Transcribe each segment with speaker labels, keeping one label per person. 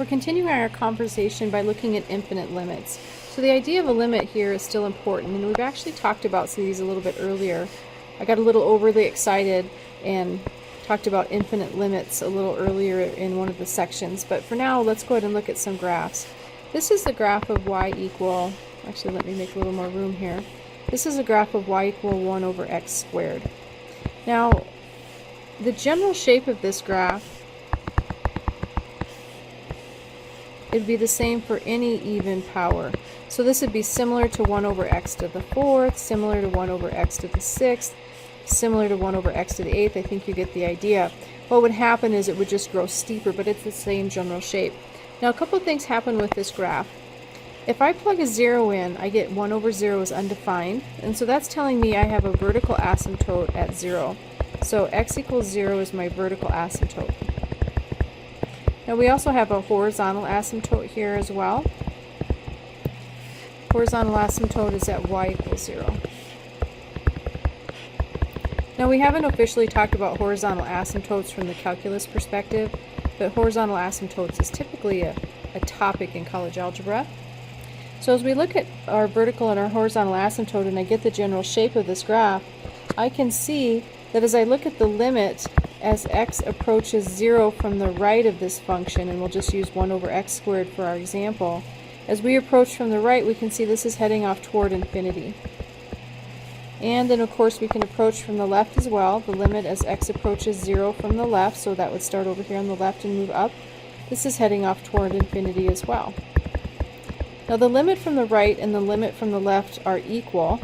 Speaker 1: We're continuing our conversation by looking at infinite limits. So the idea of a limit here is still important, and we've actually talked about some of these a little bit earlier. I got a little overly excited and talked about infinite limits a little earlier in one of the sections, but for now let's go ahead and look at some graphs. This is the graph of y equal, actually let me make a little more room here. This is a graph of y equal 1 over x squared. Now the general shape of this graph, it'd be the same for any even power. So this would be similar to 1 over x to the 4th, similar to 1 over x to the 6th, similar to 1 over x to the 8th. I think you get the idea. What would happen is it would just grow steeper, but it's the same general shape. Now a couple of things happen with this graph. If I plug a 0 in, I get 1 over 0 is undefined, and so that's telling me I have a vertical asymptote at 0. So x equals 0 is my vertical asymptote. Now we also have a horizontal asymptote here as well. Horizontal asymptote is at y equals 0. Now we haven't officially talked about horizontal asymptotes from the calculus perspective, but horizontal asymptotes is typically a topic in college algebra. So as we look at our vertical and our horizontal asymptote and I get the general shape of this graph, I can see that as I look at the limit as x approaches 0 from the right of this function, and we'll just use 1 over x squared for our example, as we approach from the right we can see this is heading off toward infinity. And then of course we can approach from the left as well, the limit as x approaches 0 from the left, so that would start over here on the left and move up. This is heading off toward infinity as well. Now the limit from the right and the limit from the left are equal,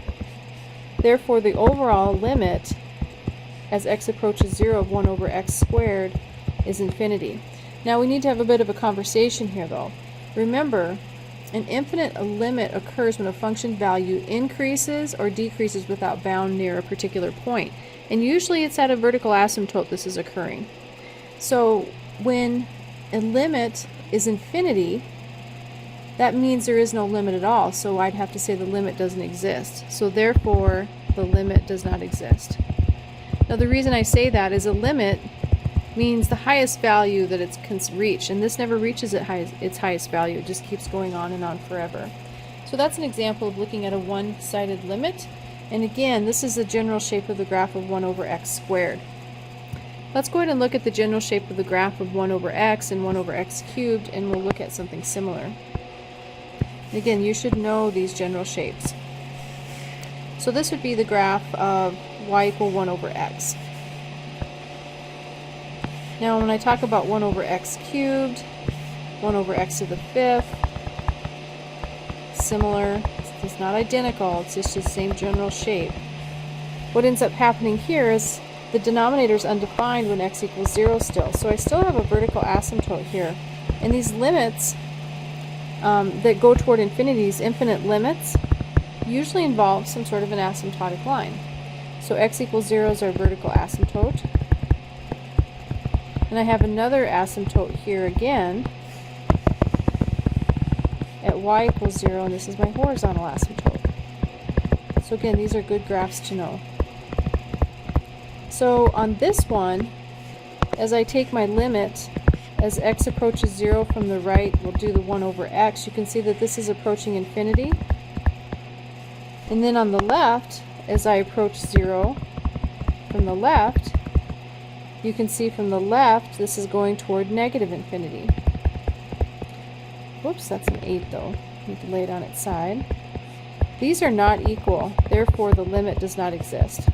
Speaker 1: therefore the overall limit as x approaches 0 of 1 over x squared is infinity. Now we need to have a bit of a conversation here though. Remember, an infinite limit occurs when a function value increases or decreases without bound near a particular point. And usually it's at a vertical asymptote this is occurring. So when a limit is infinity, that means there is no limit at all. So I'd have to say the limit doesn't exist. So therefore the limit does not exist. Now the reason I say that is a limit means the highest value that it can reach, and this never reaches its highest value. It just keeps going on forever. So that's an example of looking at a one-sided limit, and again this is the general shape of the graph of 1 over x squared. Let's go ahead and look at the general shape of the graph of 1 over x and 1 over x cubed, and we'll look at something similar. And again, you should know these general shapes. So this would be the graph of y equal 1 over x. Now when I talk about 1 over x cubed, 1 over x to the 5th, similar, it's not identical, it's just the same general shape. What ends up happening here is the denominator is undefined when x equals 0 still, so I still have a vertical asymptote here. And these limits that go toward infinity, these infinite limits, usually involve some sort of an asymptotic line. So x equals 0 is our vertical asymptote. And I have another asymptote here again at y equals 0, and this is my horizontal asymptote. So again, these are good graphs to know. So on this one, as I take my limit as x approaches 0 from the right, we'll do the 1 over x, you can see that this is approaching infinity. And then on the left, as I approach 0 from the left, you can see from the left this is going toward negative infinity. Whoops, that's an 8 though. I need to lay it on its side. These are not equal, therefore the limit does not exist.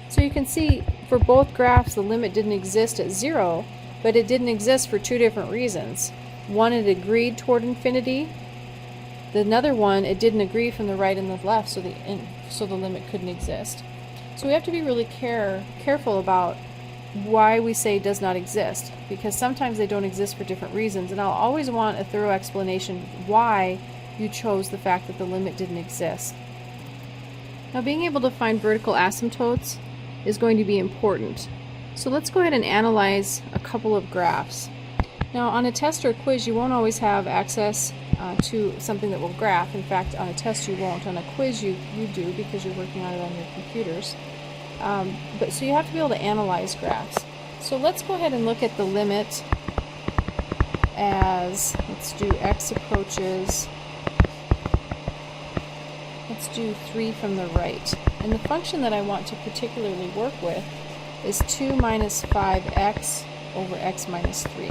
Speaker 1: So you can see for both graphs the limit didn't exist at 0, but it didn't exist for two different reasons. One, it agreed toward infinity. Another one, it didn't agree from the right and the left, so the limit couldn't exist. So we have to be really careful about why we say does not exist, because sometimes they don't exist for different reasons, and I'll always want a thorough explanation why you chose the fact that the limit didn't exist. Now being able to find vertical asymptotes is going to be important. So let's go ahead and analyze a couple of graphs. Now on a test or a quiz you won't always have access to something that will graph. In fact, on a test you won't. On a quiz you do, because you're working on it on your computers. So you have to be able to analyze graphs. So let's go ahead and look at the limit as, let's do x approaches, let's do 3 from the right. And the function that I want to particularly work with is 2 minus 5x over x minus 3.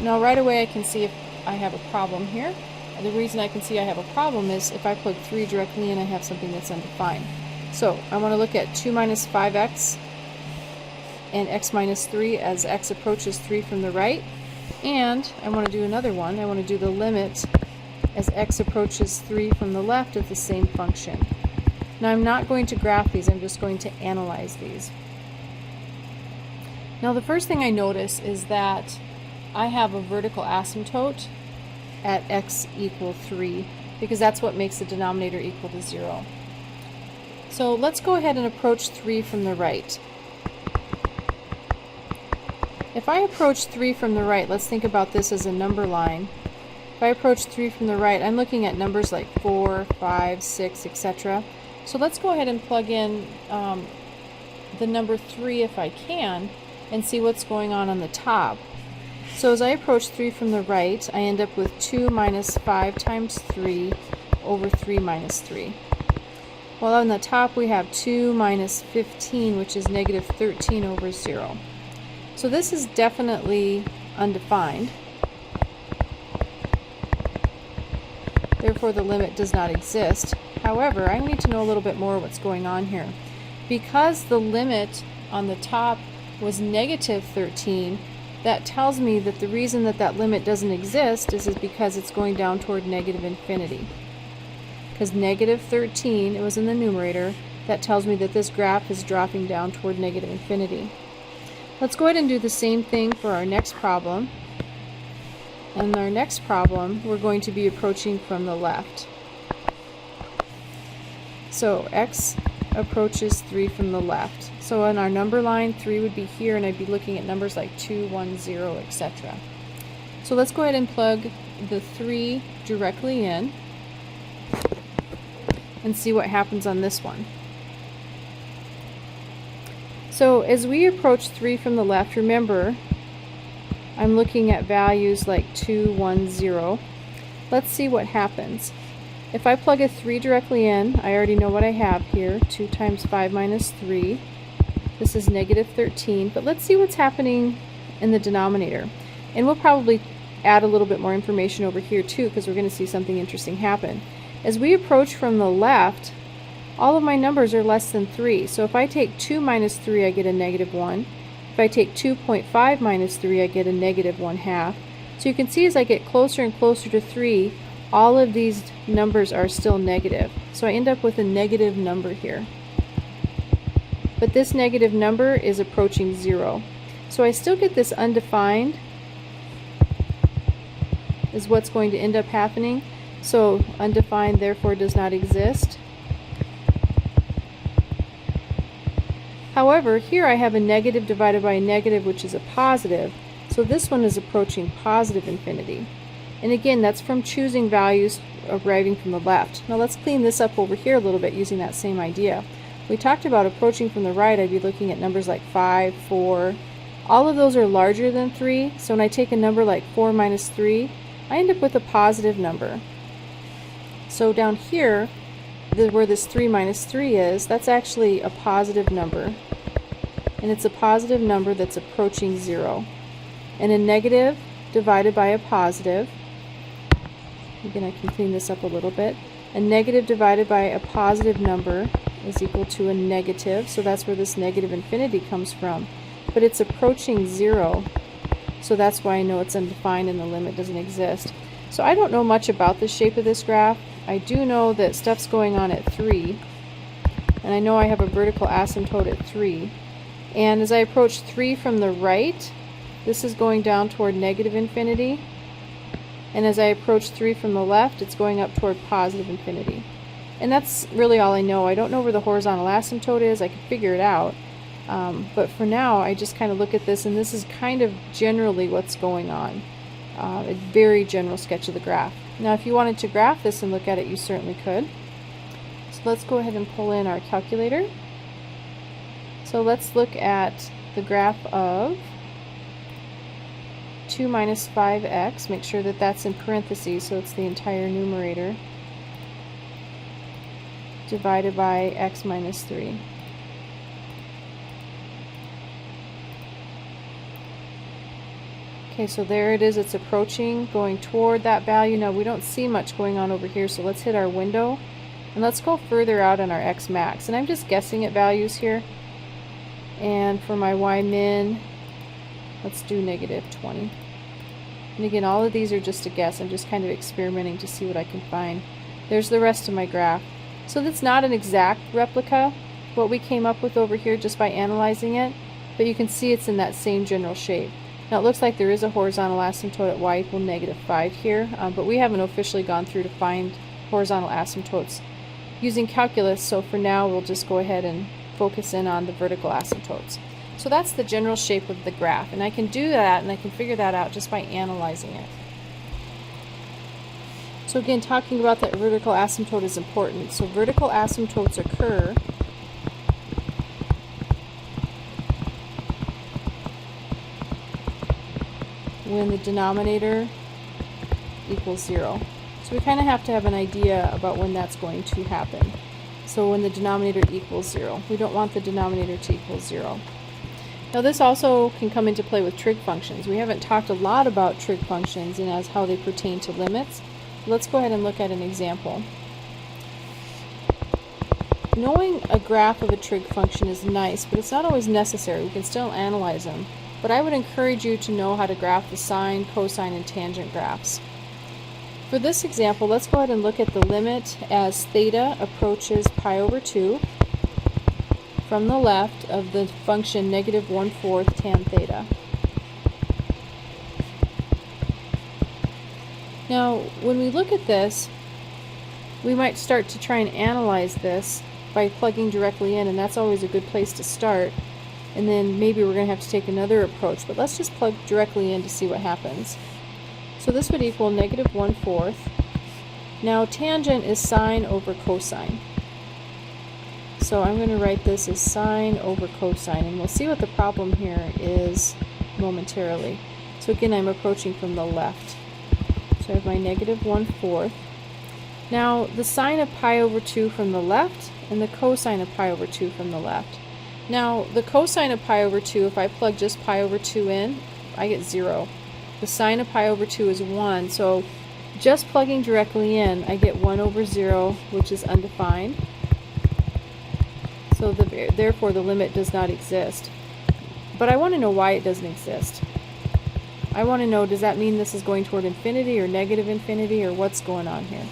Speaker 1: Now right away I can see if I have a problem here. The reason I can see I have a problem is if I plug 3 directly in, I have something that's undefined. So I want to look at 2 minus 5x and x minus 3 as x approaches 3 from the right. And I want to do another one. I want to do the limit as x approaches 3 from the left of the same function. Now I'm not going to graph these, I'm just going to analyze these. Now the first thing I notice is that I have a vertical asymptote at x equal 3 because that's what makes the denominator equal to 0. So let's go ahead and approach 3 from the right. If I approach 3 from the right, let's think about this as a number line. If I approach 3 from the right, I'm looking at numbers like 4, 5, 6, etc. So let's go ahead and plug in the number 3 if I can and see what's going on the top. So as I approach 3 from the right, I end up with 2 minus 5 times 3 over 3 minus 3. Well, on the top we have 2 minus 15, which is negative 13 over 0. So this is definitely undefined. Therefore, the limit does not exist. However, I need to know a little bit more what's going on here. Because the limit on the top was negative 13, that tells me that the reason that that limit doesn't exist is because it's going down toward negative infinity. Because negative 13, it was in the numerator, that tells me that this graph is dropping down toward negative infinity. Let's go ahead and do the same thing for our next problem. And our next problem, we're going to be approaching from the left. So x approaches 3 from the left. So on our number line, 3 would be here, and I'd be looking at numbers like 2, 1, 0, etc. So let's go ahead and plug the 3 directly in and see what happens on this one. So as we approach 3 from the left, remember, I'm looking at values like 2, 1, 0. Let's see what happens. If I plug a 3 directly in, I already know what I have here. 2 times 5 minus 3. This is negative 13. But let's see what's happening in the denominator. And we'll probably add a little bit more information over here too, because we're going to see something interesting happen. As we approach from the left, all of my numbers are less than 3. So if I take 2 minus 3, I get a negative 1. If I take 2.5 minus 3, I get a negative 1/2. So you can see as I get closer and closer to 3, all of these numbers are still negative. So I end up with a negative number here. But this negative number is approaching 0. So I still get this undefined is what's going to end up happening. So undefined therefore does not exist. However, here I have a negative divided by a negative, which is a positive. So this one is approaching positive infinity. And again, that's from choosing values arriving from the left. Now let's clean this up over here a little bit using that same idea. We talked about approaching from the right, I'd be looking at numbers like 5, 4. All of those are larger than 3. So when I take a number like 4 minus 3, I end up with a positive number. So down here, where this 3 minus 3 is, that's actually a positive number. And it's a positive number that's approaching 0. And a negative divided by a positive, again I can clean this up a little bit, a negative divided by a positive number is equal to a negative, so that's where this negative infinity comes from. But it's approaching 0, so that's why I know it's undefined and the limit doesn't exist. So I don't know much about the shape of this graph. I do know that stuff's going on at 3, and I know I have a vertical asymptote at 3. And as I approach 3 from the right, this is going down toward negative infinity. And as I approach 3 from the left, it's going up toward positive infinity. And that's really all I know. I don't know where the horizontal asymptote is. I could figure it out. But for now, I just kind of look at this, and this is kind of generally what's going on. A very general sketch of the graph. Now, if you wanted to graph this and look at it, you certainly could. So let's go ahead and pull in our calculator. So let's look at the graph of 2 minus 5x, make sure that that's in parentheses so it's the entire numerator, divided by x minus 3. Okay, so there it is, it's approaching, going toward that value. Now we don't see much going on over here, so let's hit our window and let's go further out on our x max. And I'm just guessing at values here. And for my y min, let's do negative 20. And again, all of these are just a guess. I'm just kind of experimenting to see what I can find. There's the rest of my graph. So that's not an exact replica, what we came up with over here just by analyzing it, but you can see it's in that same general shape. Now it looks like there is a horizontal asymptote at y equal negative 5 here, but we haven't officially gone through to find horizontal asymptotes using calculus, so for now we'll just go ahead and focus in on the vertical asymptotes. So that's the general shape of the graph, and I can do that and I can figure that out just by analyzing it. So again, talking about that vertical asymptote is important. So vertical asymptotes occur when the denominator equals 0. So we kind of have to have an idea about when that's going to happen. So when the denominator equals 0. We don't want the denominator to equal 0. Now this also can come into play with trig functions. We haven't talked a lot about trig functions and as how they pertain to limits. Let's go ahead and look at an example. Knowing a graph of a trig function is nice, but it's not always necessary. We can still analyze them. But I would encourage you to know how to graph the sine, cosine, and tangent graphs. For this example, let's go ahead and look at the limit as theta approaches pi over 2 from the left of the function negative 1/4 tan theta. Now, when we look at this, we might start to try and analyze this by plugging directly in, and that's always a good place to start. And then maybe we're going to have to take another approach, but let's just plug directly in to see what happens. So this would equal negative 1/4. Now tangent is sine over cosine. So I'm going to write this as sine over cosine, and we'll see what the problem here is momentarily. So again, I'm approaching from the left. So I have my negative 1/4. Now the sine of pi over 2 from the left and the cosine of pi over 2 from the left. Now the cosine of pi over 2, if I plug just pi over 2 in, I get 0. The sine of pi over 2 is 1, so just plugging directly in, I get 1 over 0, which is undefined. So therefore the limit does not exist. But I want to know why it doesn't exist. I want to know, does that mean this is going toward infinity or negative infinity, or what's going on here?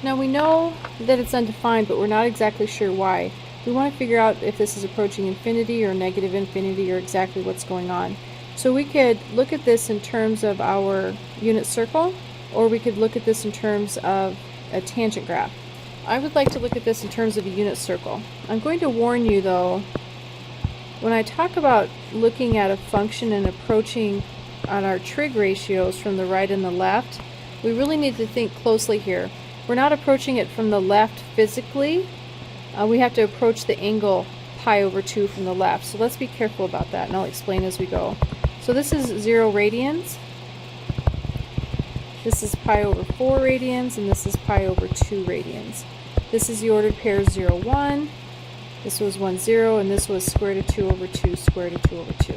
Speaker 1: Now we know that it's undefined, but we're not exactly sure why. We want to figure out if this is approaching infinity or negative infinity, or exactly what's going on. So we could look at this in terms of our unit circle, or we could look at this in terms of a tangent graph. I would like to look at this in terms of a unit circle. I'm going to warn you though, when I talk about looking at a function and approaching on our trig ratios from the right and the left, we really need to think closely here. We're not approaching it from the left physically. We have to approach the angle pi over 2 from the left. So let's be careful about that, and I'll explain as we go. So this is 0 radians. This is pi over 4 radians, and this is pi over 2 radians. This is the ordered pair 0, 1. This was 1, 0, and this was square root of 2 over 2, square root of 2 over 2.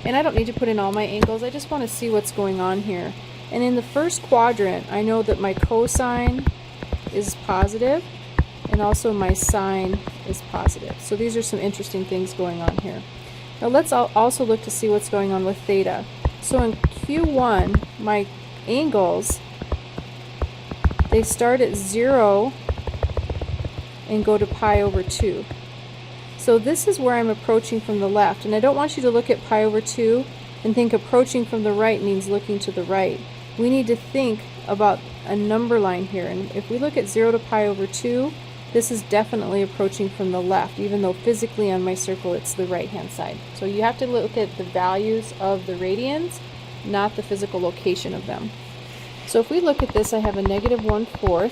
Speaker 1: And I don't need to put in all my angles, I just want to see what's going on here. And in the first quadrant, I know that my cosine is positive, and also my sine is positive. So these are some interesting things going on here. Now let's also look to see what's going on with theta. So in Q1, my angles, they start at 0 and go to pi over 2. So this is where I'm approaching from the left, and I don't want you to look at pi over 2 and think approaching from the right means looking to the right. We need to think about a number line here, and if we look at 0 to pi over 2, this is definitely approaching from the left, even though physically on my circle it's the right hand side. So you have to look at the values of the radians, not the physical location of them. So if we look at this, I have a negative 1/4,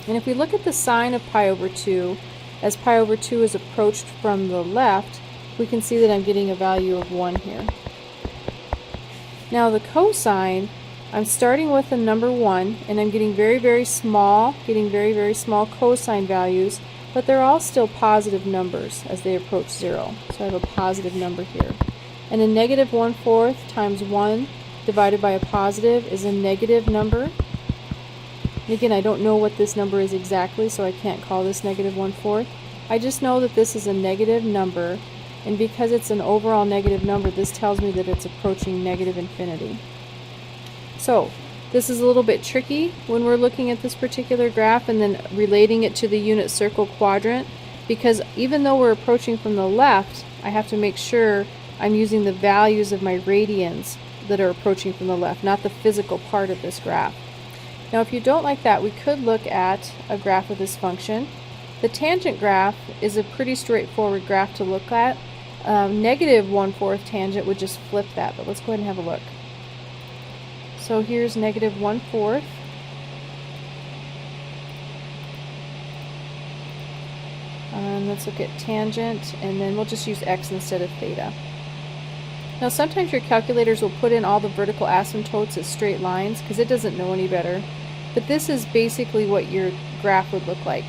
Speaker 1: and if we look at the sine of pi over 2, as pi over 2 is approached from the left, we can see that I'm getting a value of 1 here. Now the cosine, I'm starting with the number 1, and I'm getting very, very small cosine values, but they're all still positive numbers as they approach 0. So I have a positive number here. And a negative 1/4 times 1 divided by a positive is a negative number. And again, I don't know what this number is exactly, so I can't call this negative 1/4. I just know that this is a negative number, and because it's an overall negative number, this tells me that it's approaching negative infinity. So this is a little bit tricky when we're looking at this particular graph and then relating it to the unit circle quadrant, because even though we're approaching from the left, I have to make sure I'm using the values of my radians that are approaching from the left, not the physical part of this graph. Now if you don't like that, we could look at a graph of this function. The tangent graph is a pretty straightforward graph to look at. Negative 1/4 tangent would just flip that, but let's go ahead and have a look. So here's negative 1/4. Let's look at tangent, and then we'll just use x instead of theta. Now sometimes your calculators will put in all the vertical asymptotes as straight lines because it doesn't know any better. But this is basically what your graph would look like.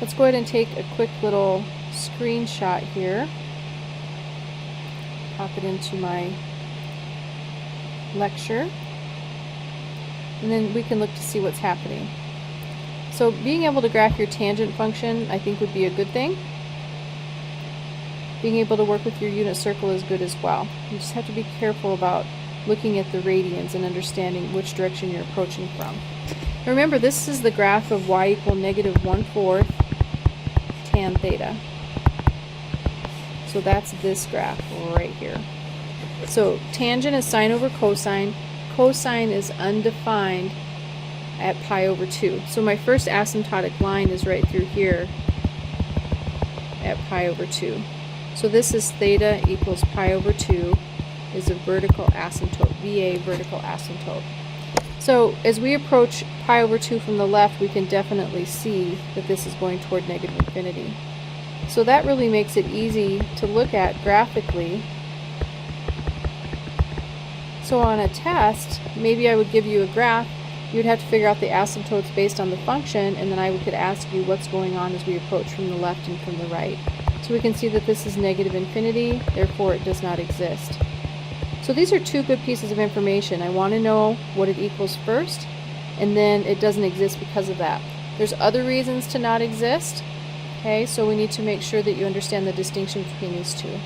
Speaker 1: Let's go ahead and take a quick little screenshot here. Pop it into my lecture. And then we can look to see what's happening. So being able to graph your tangent function, I think, would be a good thing. Being able to work with your unit circle is good as well. You just have to be careful about looking at the radians and understanding which direction you're approaching from. Remember, this is the graph of y equal negative 1/4 tan theta. So that's this graph right here. So tangent is sine over cosine. Cosine is undefined at pi over 2. So my first asymptotic line is right through here at pi over 2. So this is theta equals pi over 2 is a vertical asymptote, VA vertical asymptote. So as we approach pi over 2 from the left, we can definitely see that this is going toward negative infinity. So that really makes it easy to look at graphically. So on a test, maybe I would give you a graph. You would have to figure out the asymptotes based on the function, and then I could ask you what's going on as we approach from the left and from the right. So we can see that this is negative infinity, therefore it does not exist. So these are two good pieces of information. I want to know what it equals first, and then it doesn't exist because of that. There's other reasons to not exist, okay, so we need to make sure that you understand the distinction between these two.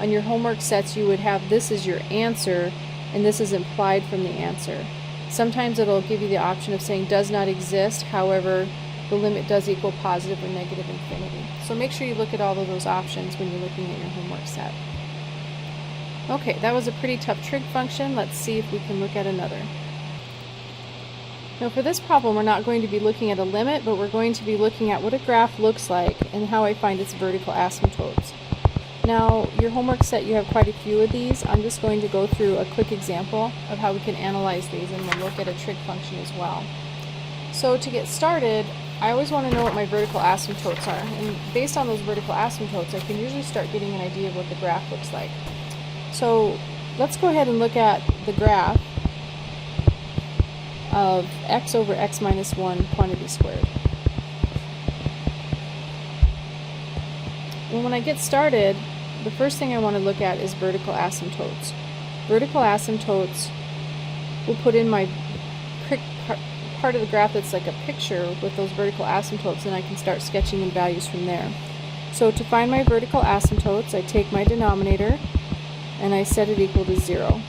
Speaker 1: On your homework sets, you would have this as your answer, and this is implied from the answer. Sometimes it'll give you the option of saying does not exist, however, the limit does equal positive or negative infinity. So make sure you look at all of those options when you're looking at your homework set. Okay, that was a pretty tough trig function. Let's see if we can look at another. Now for this problem, we're not going to be looking at a limit, but we're going to be looking at what a graph looks like and how I find its vertical asymptotes. Now, your homework set, you have quite a few of these. I'm just going to go through a quick example of how we can analyze these, and we'll look at a trig function as well. So to get started, I always want to know what my vertical asymptotes are, and based on those vertical asymptotes, I can usually start getting an idea of what the graph looks like. So let's go ahead and look at the graph of x over x minus 1 quantity squared. And when I get started, the first thing I want to look at is vertical asymptotes. Vertical asymptotes will put in my part of the graph that's like a picture with those vertical asymptotes, and I can start sketching in values from there. So to find my vertical asymptotes, I take my denominator and I set it equal to 0.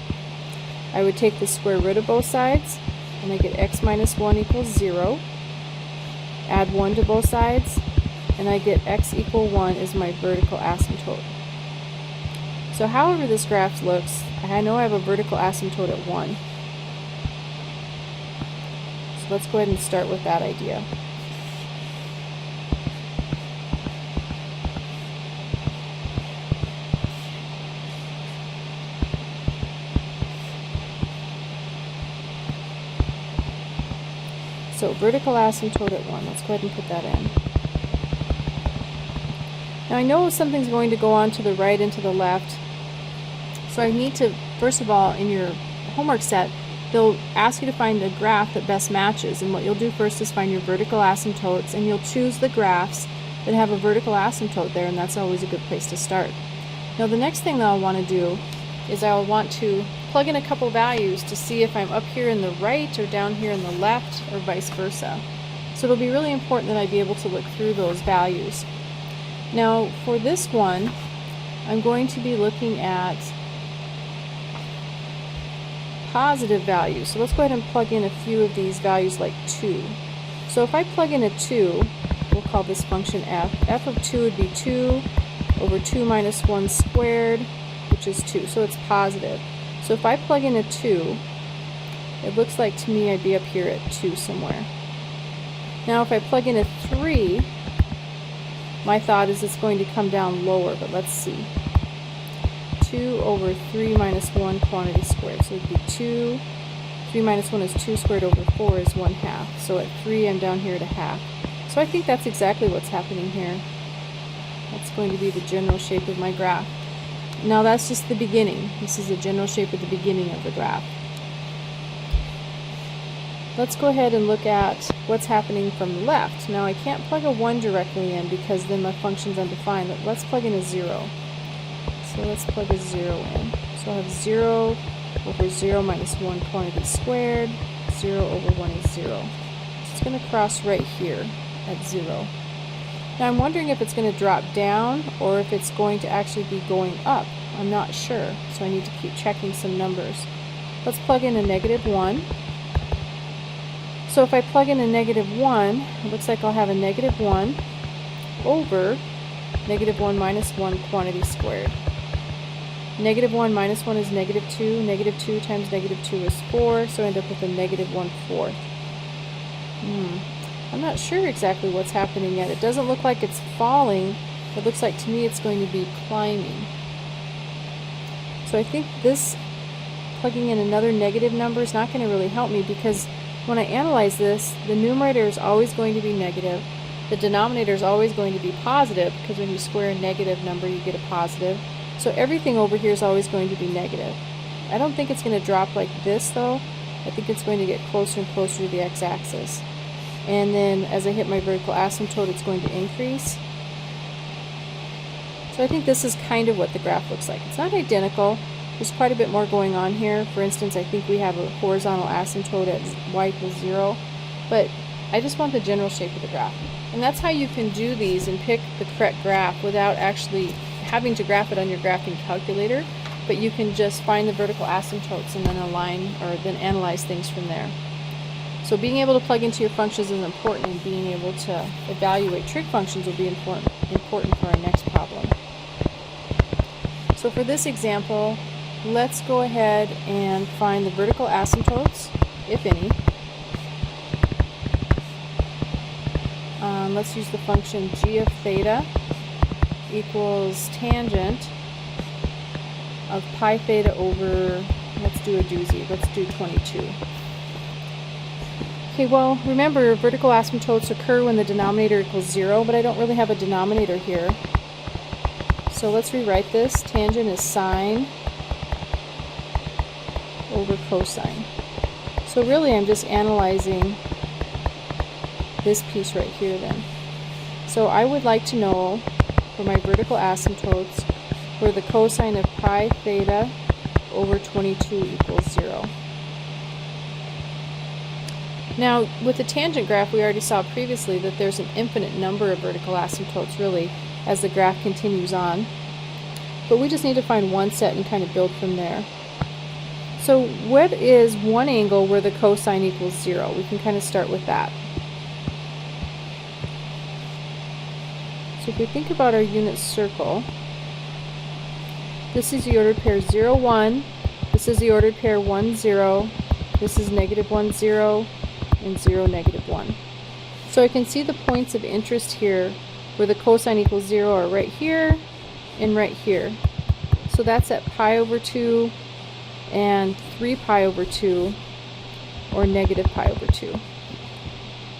Speaker 1: I would take the square root of both sides, and I get x minus 1 equals 0. Add 1 to both sides, and I get x equal 1 is my vertical asymptote. So however this graph looks, I know I have a vertical asymptote at 1. So let's go ahead and start with that idea. So vertical asymptote at 1. Let's go ahead and put that in. Now I know something's going to go on to the right and to the left, So I need to, first of all, in your homework set, they'll ask you to find a graph that best matches, and what you'll do first is find your vertical asymptotes, and you'll choose the graphs that have a vertical asymptote there, and that's always a good place to start. Now the next thing that I'll want to do is I'll want to plug in a couple values to see if I'm up here in the right or down here in the left or vice versa. So it'll be really important that I be able to look through those values. Now for this one, I'm going to be looking at positive values. So let's go ahead and plug in a few of these values like 2. So if I plug in a 2, we'll call this function f. F of 2 would be 2 over 2 minus 1 squared, which is 2. So it's positive. So if I plug in a 2, it looks like to me I'd be up here at 2 somewhere. Now if I plug in a 3, my thought is it's going to come down lower, but let's see. 2 over 3 minus 1 quantity squared. So it would be 2. 3 minus 1 is 2 squared over 4 is 1/2. So at 3 I'm down here at 1/2. So I think that's exactly what's happening here. That's going to be the general shape of my graph. Now that's just the beginning. This is the general shape of the beginning of the graph. Let's go ahead and look at what's happening from the left. Now I can't plug a 1 directly in because then my function's undefined, but let's plug in a 0. So let's plug a 0 in. So I have 0 over 0 minus 1 quantity squared. 0 over 1 is 0. So it's going to cross right here at 0. Now I'm wondering if it's going to drop down or if it's going to actually be going up. I'm not sure, so I need to keep checking some numbers. Let's plug in a negative 1. So if I plug in a negative 1, it looks like I'll have a negative 1 over negative 1 minus 1 quantity squared. Negative 1 minus 1 is negative 2. Negative 2 times negative 2 is 4, so I end up with a negative 1/4. I'm not sure exactly what's happening yet. It doesn't look like it's falling. It looks like to me it's going to be climbing. So I think this plugging in another negative number is not going to really help me, because when I analyze this, the numerator is always going to be negative. The denominator is always going to be positive, because when you square a negative number you get a positive. So everything over here is always going to be negative. I don't think it's going to drop like this though. I think it's going to get closer and closer to the x-axis. And then as I hit my vertical asymptote, it's going to increase. So I think this is kind of what the graph looks like. It's not identical. There's quite a bit more going on here. For instance, I think we have a horizontal asymptote at y equals 0. But I just want the general shape of the graph. And that's how you can do these and pick the correct graph without actually having to graph it on your graphing calculator. But you can just find the vertical asymptotes and then align or then analyze things from there. So being able to plug into your functions is important, and being able to evaluate trig functions will be important for our next problem. So for this example, let's go ahead and find the vertical asymptotes, if any. Let's use the function g of theta equals tangent of pi theta over, let's do a doozy, let's do 22. Okay, well, remember, vertical asymptotes occur when the denominator equals 0, but I don't really have a denominator here. So let's rewrite this. Tangent is sine over cosine. So really I'm just analyzing this piece right here then. So I would like to know, for my vertical asymptotes, where the cosine of pi theta over 22 equals 0. Now, with the tangent graph, we already saw previously that there's an infinite number of vertical asymptotes, really, as the graph continues on. But we just need to find one set and kind of build from there. So what is one angle where the cosine equals 0? We can kind of start with that. So if we think about our unit circle, this is the ordered pair 0, 1. This is the ordered pair 1, 0. This is negative 1, 0. And 0, negative 1. So I can see the points of interest here where the cosine equals 0 are right here and right here. So that's at pi over 2 and 3 pi over 2, or negative pi over 2.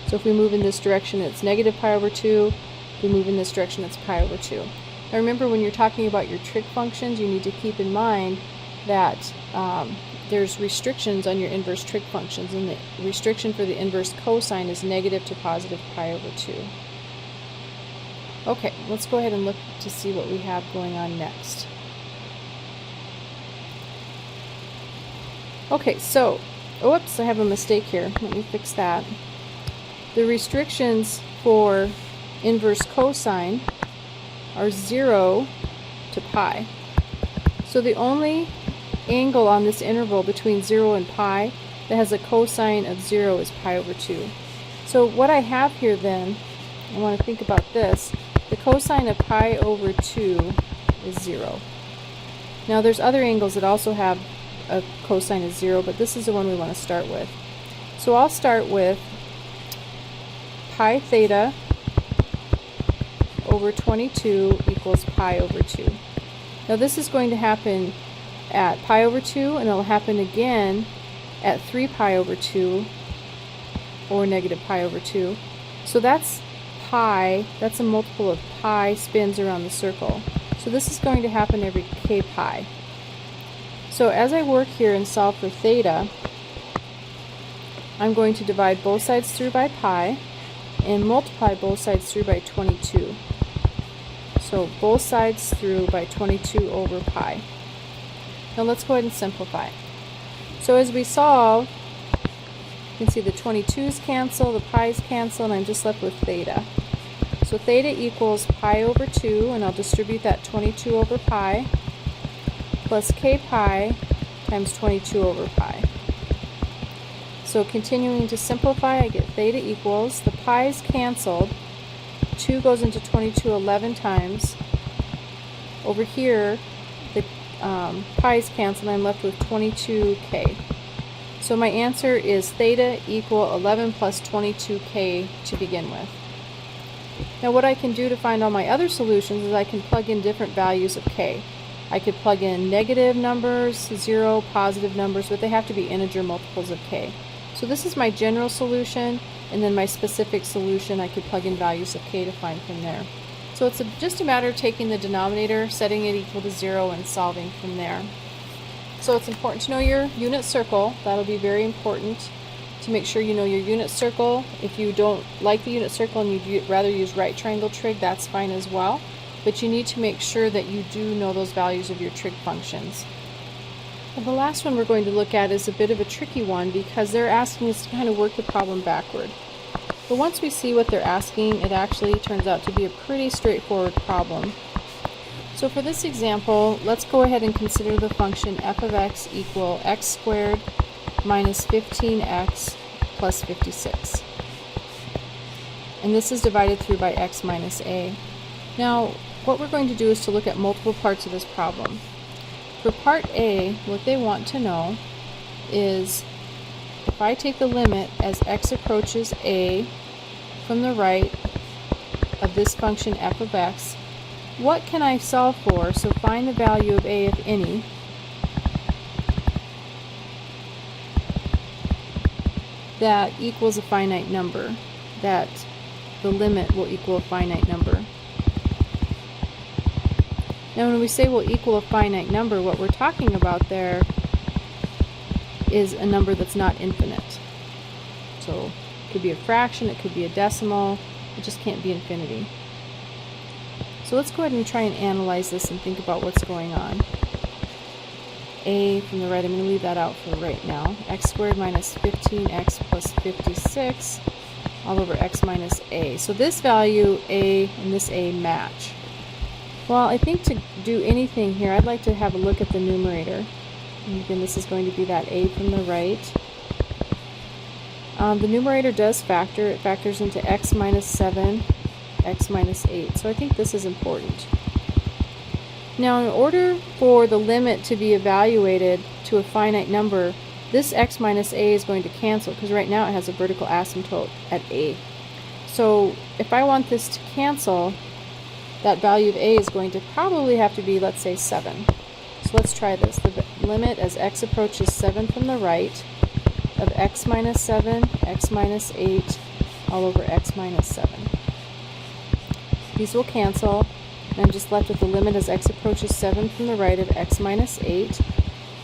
Speaker 1: So if we move in this direction, it's negative pi over 2. If we move in this direction, it's pi over 2. Now remember, when you're talking about your trig functions, you need to keep in mind that there's restrictions on your inverse trig functions, and the restriction for the inverse cosine is negative to positive pi over 2. Okay, let's go ahead and look to see what we have going on next. Okay, so, oops, I have a mistake here. Let me fix that. The restrictions for inverse cosine are 0 to pi. So the only angle on this interval between 0 and pi that has a cosine of 0 is pi over 2. So what I have here then, I want to think about this. The cosine of pi over 2 is 0. Now there's other angles that also have a cosine of 0, but this is the one we want to start with. So I'll start with pi theta over 22 equals pi over 2. Now this is going to happen at pi over 2, and it'll happen again at 3 pi over 2, or negative pi over 2. So that's pi, that's a multiple of pi spins around the circle. So this is going to happen every k pi. So as I work here and solve for theta, I'm going to divide both sides through by pi and multiply both sides through by 22. So both sides through by 22 over pi. Now let's go ahead and simplify. So as we solve, you can see the 22's cancel, the pi's cancel, and I'm just left with theta. So theta equals pi over 2, and I'll distribute that 22 over pi, plus k pi times 22 over pi. So continuing to simplify, I get theta equals, the pi's canceled, 2 goes into 22 11 times. Over here, the pi's canceled, and I'm left with 22k. So my answer is theta equal 11 plus 22k to begin with. Now what I can do to find all my other solutions is I can plug in different values of k. I could plug in negative numbers, 0, positive numbers, but they have to be integer multiples of k. So this is my general solution, and then my specific solution I could plug in values of k to find from there. So it's just a matter of taking the denominator, setting it equal to 0, and solving from there. So it's important to know your unit circle. That'll be very important to make sure you know your unit circle. If you don't like the unit circle and you'd rather use right triangle trig, that's fine as well. But you need to make sure that you do know those values of your trig functions. Well, the last one we're going to look at is a bit of a tricky one because they're asking us to kind of work the problem backward. But once we see what they're asking, it actually turns out to be a pretty straightforward problem. So for this example, let's go ahead and consider the function f of x equal x squared minus 15x plus 56. And this is divided through by x minus a. Now, what we're going to do is to look at multiple parts of this problem. For part A, what they want to know is if I take the limit as x approaches a from the right of this function f of x, what can I solve for? So find the value of a, if any, that equals a finite number, that the limit will equal a finite number. Now when we say will equal a finite number, what we're talking about there is a number that's not infinite. So it could be a fraction, it could be a decimal, it just can't be infinity. So let's go ahead and try and analyze this and think about what's going on. A from the right, I'm going to leave that out for right now. X squared minus 15x plus 56 all over x minus a. So this value, a, and this a match. Well, I think to do anything here, I'd like to have a look at the numerator. And again, this is going to be that a from the right. The numerator does factor. It factors into x minus 7, x minus 8. So I think this is important. Now, in order for the limit to be evaluated to a finite number, this x minus a is going to cancel because right now it has a vertical asymptote at a. So if I want this to cancel, that value of a is going to probably have to be, let's say, 7. So let's try this. The limit as x approaches 7 from the right of x minus 7, x minus 8, all over x minus 7. These will cancel, and I'm just left with the limit as x approaches 7 from the right of x minus 8.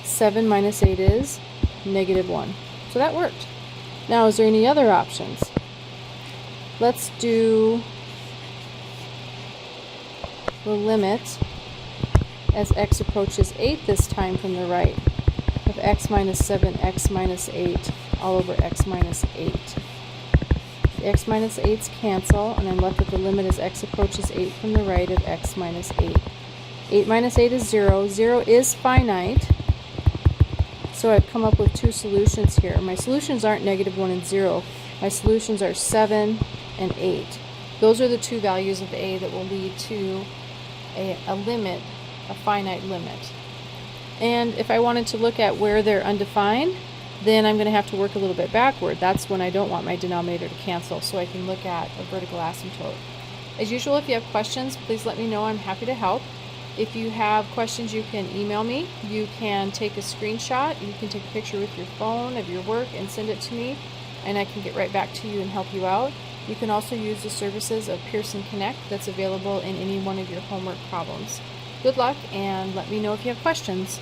Speaker 1: 7 minus 8 is -1. So that worked. Now, is there any other options? Let's do the limit as x approaches 8 this time from the right of x minus 7, x minus 8, all over x minus 8. The x minus 8's cancel, and I'm left with the limit as x approaches 8 from the right of x minus 8. 8 minus 8 is 0. 0 is finite, so I've come up with two solutions here. My solutions aren't -1 and 0. My solutions are 7 and 8. Those are the two values of a that will lead to a limit, a finite limit. And if I wanted to look at where they're undefined, then I'm going to have to work a little bit backward. That's when I don't want my denominator to cancel, so I can look at a vertical asymptote. As usual, if you have questions, please let me know. I'm happy to help. If you have questions, you can email me. You can take a screenshot. You can take a picture with your phone of your work and send it to me, and I can get right back to you and help you out. You can also use the services of Pearson Connect that's available in any one of your homework problems. Good luck, and let me know if you have questions.